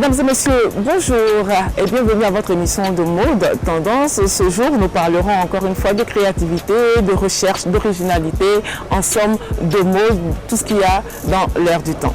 Mesdames et messieurs, bonjour et bienvenue à votre émission de mode tendance. Ce jour, nous parlerons encore une fois de créativité, de recherche, d'originalité, en somme de mode, tout ce qu'il y a dans l'air du temps.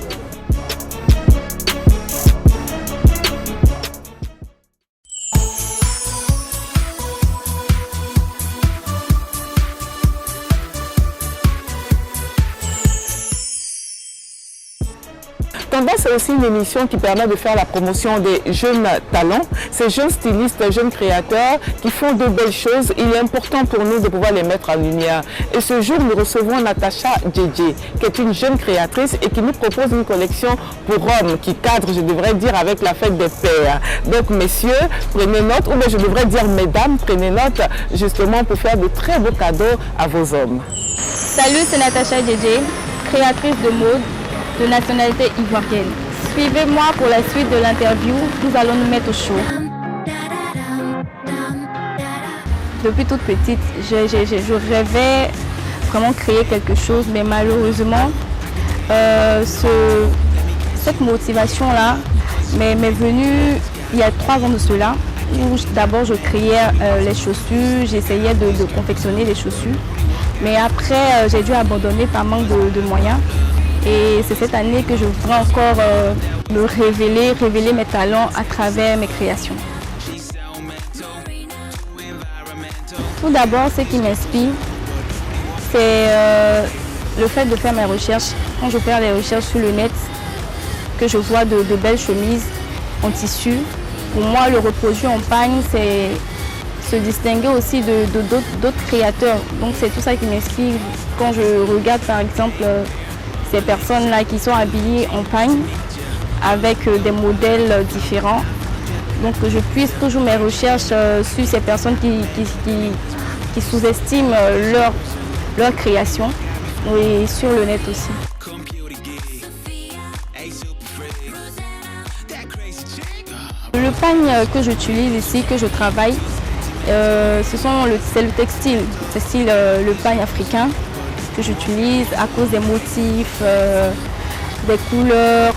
Tendance, c'est aussi une émission qui permet de faire la promotion des jeunes talents, ces jeunes stylistes, jeunes créateurs qui font de belles choses. Il est important pour nous de pouvoir les mettre en lumière. Et ce jour, nous recevons Natacha Djedje, qui est une jeune créatrice et qui nous propose une collection pour hommes, qui cadre, je devrais dire, avec la fête des pères. Donc, messieurs, prenez note, ou bien je devrais dire, mesdames, prenez note, justement, pour faire de très beaux cadeaux à vos hommes. Salut, c'est Natacha Djedje, créatrice de mode de nationalité ivoirienne. Suivez-moi pour la suite de l'interview, nous allons nous mettre au chaud. Depuis toute petite, je rêvais vraiment créer quelque chose, mais malheureusement, cette motivation-là m'est venue il y a 3 ans de cela, où d'abord je créais les chaussures, j'essayais de confectionner les chaussures, mais après j'ai dû abandonner par manque de moyens. Et c'est cette année que je voudrais encore me révéler mes talents à travers mes créations. Tout d'abord, ce qui m'inspire, c'est le fait de faire mes recherches. Quand je fais les recherches sur le net, que je vois de belles chemises en tissu, pour moi, le reproduit en pagne, c'est se distinguer aussi d'autres créateurs. Donc c'est tout ça qui m'inspire quand je regarde par exemple ces personnes-là qui sont habillées en pagne avec des modèles différents. Donc je puisse toujours mes recherches sur ces personnes qui sous-estiment leur création et sur le net aussi. Le pagne que j'utilise ici, que je travaille, c'est le textile, le pagne africain que j'utilise à cause des motifs, des couleurs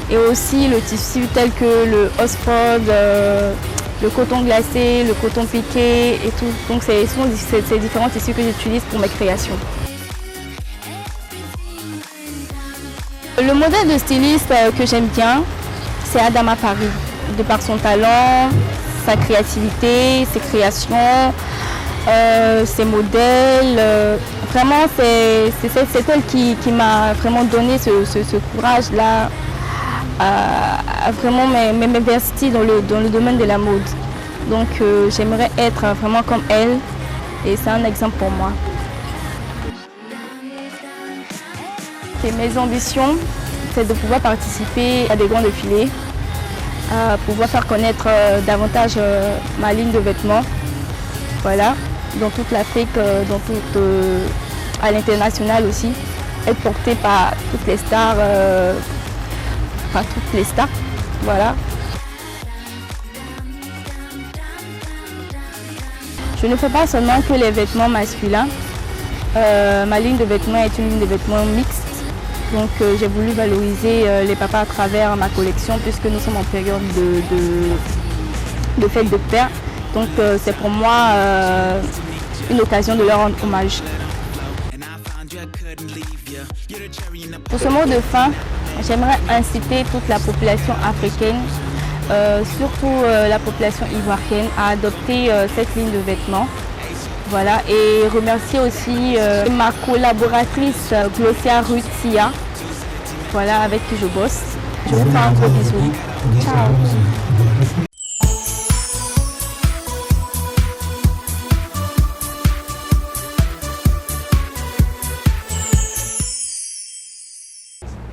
et aussi le tissu tel que le Oxford, le coton glacé, le coton piqué et tout. Donc c'est ces différents tissus que j'utilise pour mes créations. Le modèle de styliste que j'aime bien, c'est Adama Paris, de par son talent, sa créativité, ses créations, ses modèles. Vraiment, c'est elle qui m'a vraiment donné ce courage-là à vraiment m'investir dans le domaine de la mode. Donc j'aimerais être vraiment comme elle et c'est un exemple pour moi. Et mes ambitions, c'est de pouvoir participer à des grands défilés, pouvoir faire connaître davantage ma ligne de vêtements, voilà, dans toute l'Afrique, à l'international aussi, être portée par toutes les stars, voilà. Je ne fais pas seulement que les vêtements masculins, ma ligne de vêtements est une ligne de vêtements mixte. Donc j'ai voulu valoriser les papas à travers ma collection puisque nous sommes en période de fête de père. Donc c'est pour moi une occasion de leur rendre hommage. Pour ce mot de fin, j'aimerais inciter toute la population africaine, surtout la population ivoirienne, à adopter cette ligne de vêtements. Voilà, et remercier aussi ma collaboratrice Glossia Rutia, voilà, avec qui je bosse. Je vous fais un gros bisou. Ciao.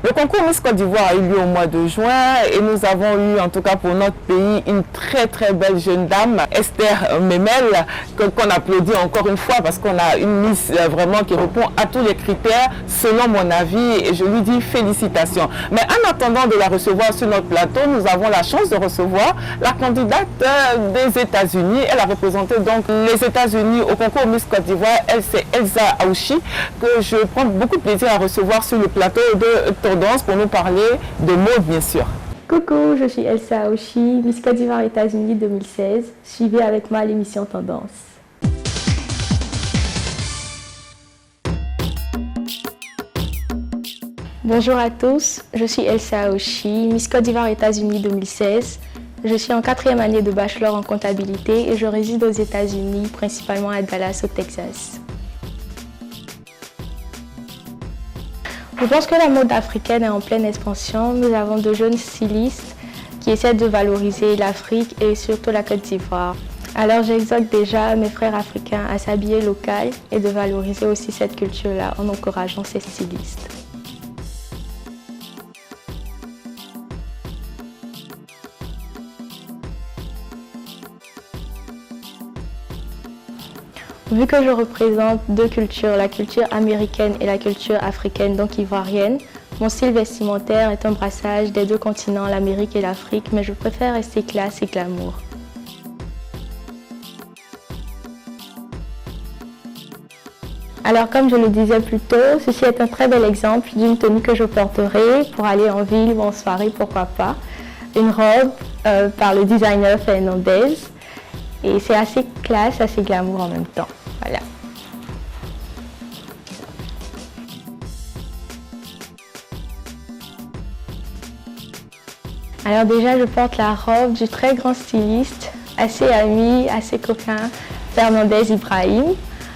Le concours Miss Côte d'Ivoire a eu lieu au mois de juin et nous avons eu, en tout cas pour notre pays, une très belle jeune dame, Esther Memel, qu'on applaudit encore une fois parce qu'on a une Miss vraiment qui répond à tous les critères, selon mon avis, et je lui dis félicitations. Mais en attendant de la recevoir sur notre plateau, nous avons la chance de recevoir la candidate des États-Unis. Elle a représenté donc les États-Unis au concours Miss Côte d'Ivoire. Elle, c'est Elsa Aouchi, que je prends beaucoup de plaisir à recevoir sur le plateau de Tendance pour nous parler de mode, bien sûr. Coucou, je suis Elsa Aoshi, Miss Côte d'Ivoire États-Unis 2016. Suivez avec moi l'émission Tendance. Bonjour à tous, je suis Elsa Aoshi, Miss Côte d'Ivoire États-Unis 2016. Je suis en 4e année de bachelor en comptabilité et je réside aux États-Unis, principalement à Dallas, au Texas. Je pense que la mode africaine est en pleine expansion. Nous avons de jeunes stylistes qui essaient de valoriser l'Afrique et surtout la Côte d'Ivoire. Alors j'exhorte déjà mes frères africains à s'habiller local et de valoriser aussi cette culture-là en encourageant ces stylistes. Vu que je représente deux cultures, la culture américaine et la culture africaine, donc ivoirienne, mon style vestimentaire est un brassage des deux continents, l'Amérique et l'Afrique, mais je préfère rester classe et glamour. Alors comme je le disais plus tôt, ceci est un très bel exemple d'une tenue que je porterai pour aller en ville ou en soirée, pourquoi pas. Une robe par le designer Fernandez et c'est assez classe, assez glamour en même temps. Voilà. Alors déjà, je porte la robe du très grand styliste, assez ami, assez coquin, Fernandez Ibrahim.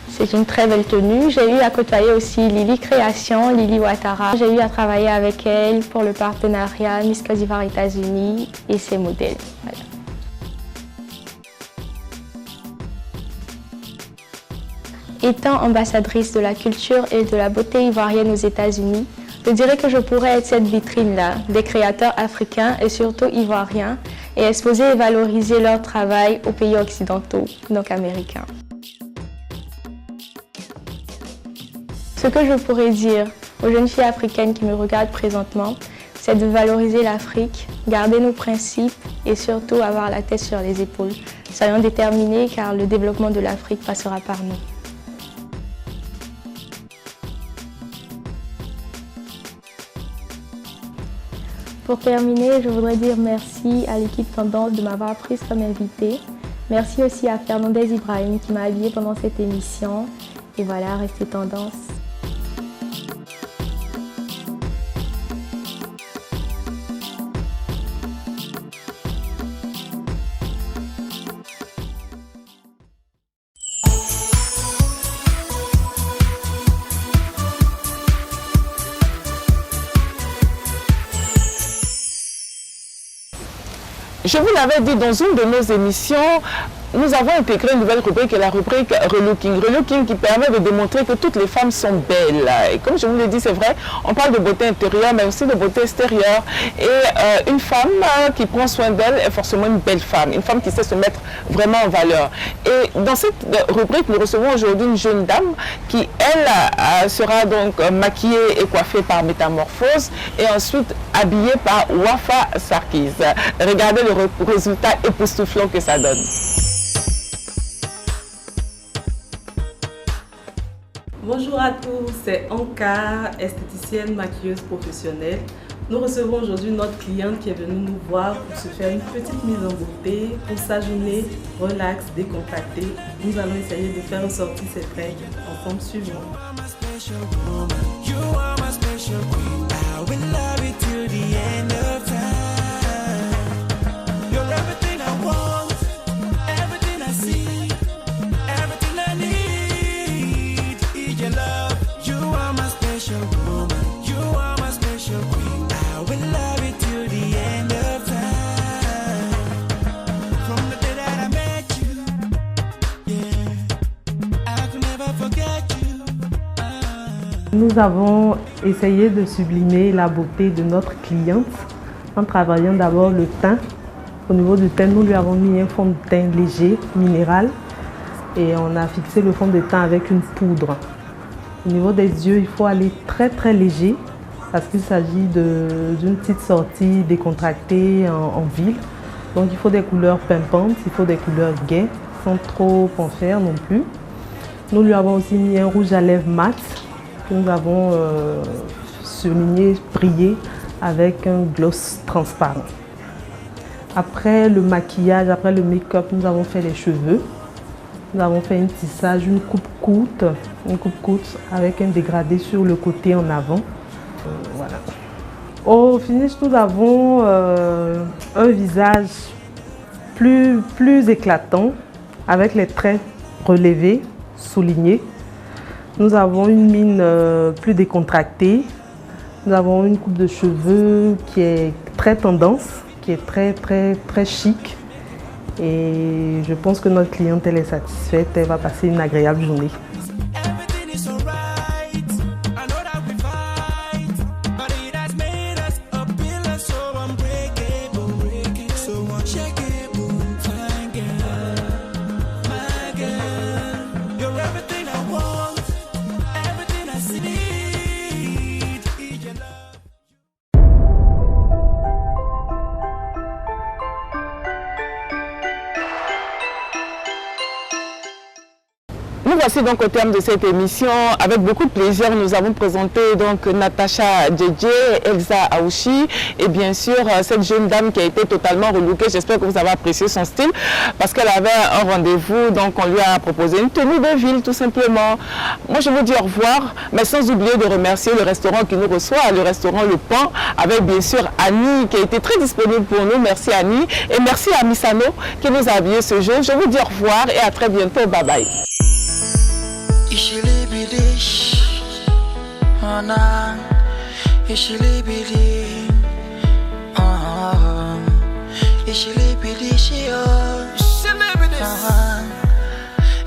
C'est une très belle tenue. J'ai eu à côtoyer aussi Lily Création, Lily Ouattara. J'ai eu à travailler avec elle pour le partenariat Miss Côte d'Ivoire États-Unis et ses modèles. Voilà. Étant ambassadrice de la culture et de la beauté ivoirienne aux États-Unis, je dirais que je pourrais être cette vitrine-là des créateurs africains et surtout ivoiriens et exposer et valoriser leur travail aux pays occidentaux, donc américains. Ce que je pourrais dire aux jeunes filles africaines qui me regardent présentement, c'est de valoriser l'Afrique, garder nos principes et surtout avoir la tête sur les épaules. Soyons déterminés car le développement de l'Afrique passera par nous. Pour terminer, je voudrais dire merci à l'équipe Tendance de m'avoir prise comme invitée. Merci aussi à Fernandez Ibrahim qui m'a habillée pendant cette émission. Et voilà, restez Tendance. Je vous l'avais dit dans une de nos émissions, nous avons intégré une nouvelle rubrique, la rubrique Relooking. Relooking qui permet de démontrer que toutes les femmes sont belles. Et comme je vous l'ai dit, c'est vrai, on parle de beauté intérieure, mais aussi de beauté extérieure. Et une femme qui prend soin d'elle est forcément une belle femme, une femme qui sait se mettre vraiment en valeur. Et dans cette rubrique, nous recevons aujourd'hui une jeune dame qui, elle, sera donc maquillée et coiffée par Métamorphose et ensuite habillée par Wafa Sarkis. Regardez le résultat époustouflant que ça donne. Bonjour à tous, c'est Anka, esthéticienne maquilleuse professionnelle. Nous recevons aujourd'hui notre cliente qui est venue nous voir pour se faire une petite mise en beauté, pour s'agenouiller, relax, décontracté. Nous allons essayer de faire ressortir ses traits en forme suivante. Nous avons essayé de sublimer la beauté de notre cliente en travaillant d'abord le teint. Au niveau du teint, nous lui avons mis un fond de teint léger, minéral, et on a fixé le fond de teint avec une poudre. Au niveau des yeux, il faut aller très très léger parce qu'il s'agit d'une petite sortie décontractée en ville. Donc il faut des couleurs pimpantes, il faut des couleurs gaies, sans trop en faire non plus. Nous lui avons aussi mis un rouge à lèvres mat que nous avons souligné, brillé avec un gloss transparent. Après le maquillage, après le make-up, nous avons fait les cheveux. Nous avons fait un tissage, une coupe courte avec un dégradé sur le côté en avant. Voilà. Au finish, nous avons un visage plus éclatant, avec les traits relevés, soulignés. Nous avons une mine plus décontractée. Nous avons une coupe de cheveux qui est très tendance, qui est très chic. Et je pense que notre clientèle est satisfaite, elle va passer une agréable journée. Nous voici donc au terme de cette émission. Avec beaucoup de plaisir, nous avons présenté donc Natacha Djedje, Elsa Aouchi et bien sûr cette jeune dame qui a été totalement relookée. J'espère que vous avez apprécié son style parce qu'elle avait un rendez-vous, donc on lui a proposé une tenue de ville tout simplement. Moi je vous dis au revoir, mais sans oublier de remercier le restaurant qui nous reçoit, le restaurant Le Pan, avec bien sûr Annie qui a été très disponible pour nous. Merci Annie et merci à Misano qui nous a habillés ce jour. Je vous dis au revoir et à très bientôt. Bye bye. İşili biliş ana İşili biliş İşili biliş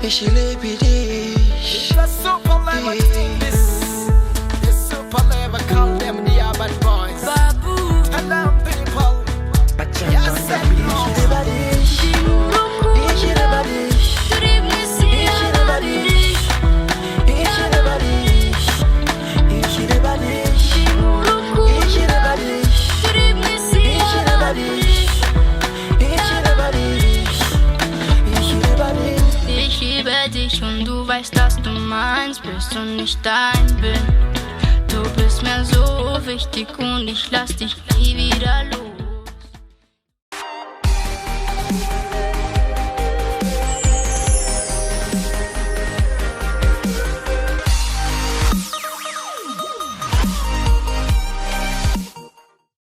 İşili biliş The super level team the super level call them the urban boys Babu hello people yes İşili biliş İşili biliş Ich liebe dich und du weißt, dass du meins bist und nicht dein bin. Du bist mir so wichtig und ich lass dich nie wieder los.